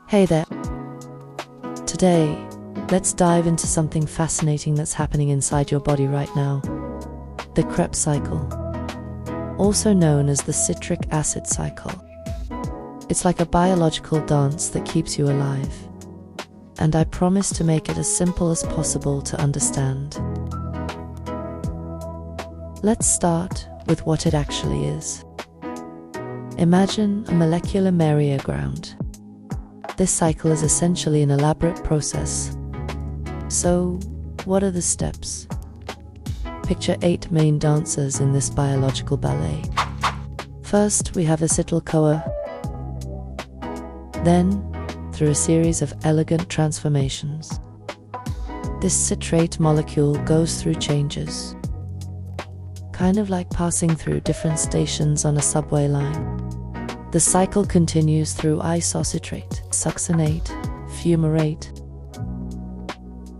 Hey there. Today, let's dive into something fascinating that's happening inside your body right now. The Krebs cycle, also known as the citric acid cycle. It's like a biological dance that keeps you alive. And I promise to make it as simple as possible to understand. Let's start with what it actually is. Imagine a molecular merry-go-round. This cycle is essentially an elaborate process. So, what are the steps? Picture 8 main dancers in this biological ballet. First, we have Acetyl-CoA. Then, through a series of elegant transformations, this citrate molecule goes through changes, kind of like passing through different stations on a subway line. The cycle continues through isocitrate, succinate, fumarate.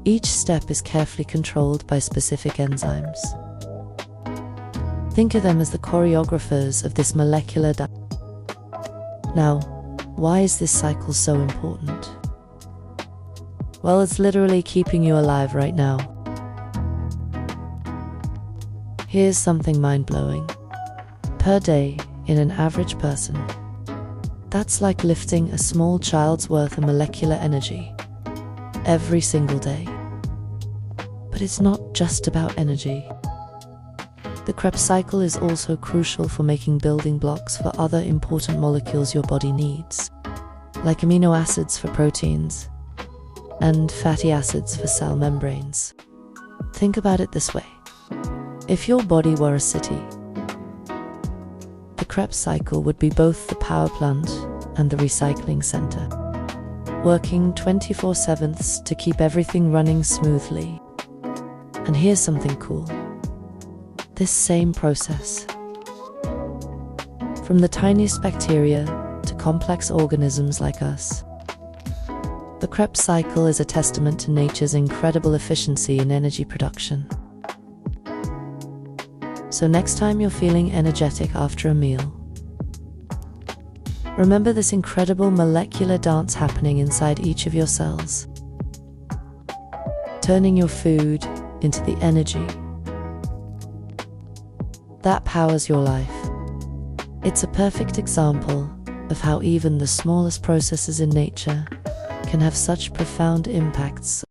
Each step is carefully controlled by specific enzymes. Think of them as the choreographers of this molecular dance. Now, why is this cycle so important? Well, it's literally keeping you alive right now. Here's something mind-blowing. Per day, in an average person, that's like lifting a small child's worth of molecular energy every single day. But it's not just about energy. The Krebs cycle is also crucial for making building blocks for other important molecules your body needs, like amino acids for proteins and fatty acids for cell membranes. Think about it this way. If your body were a city, the Krebs cycle would be both the power plant and the recycling center, working 24/7 to keep everything running smoothly. And here's something cool. This same process, from the tiniest bacteria to complex organisms like us, the Krebs cycle is a testament to nature's incredible efficiency in energy production. So next time you're feeling energetic after a meal, remember this incredible molecular dance happening inside each of your cells, turning your food into the energy that powers your life. It's a perfect example of how even the smallest processes in nature can have such profound impacts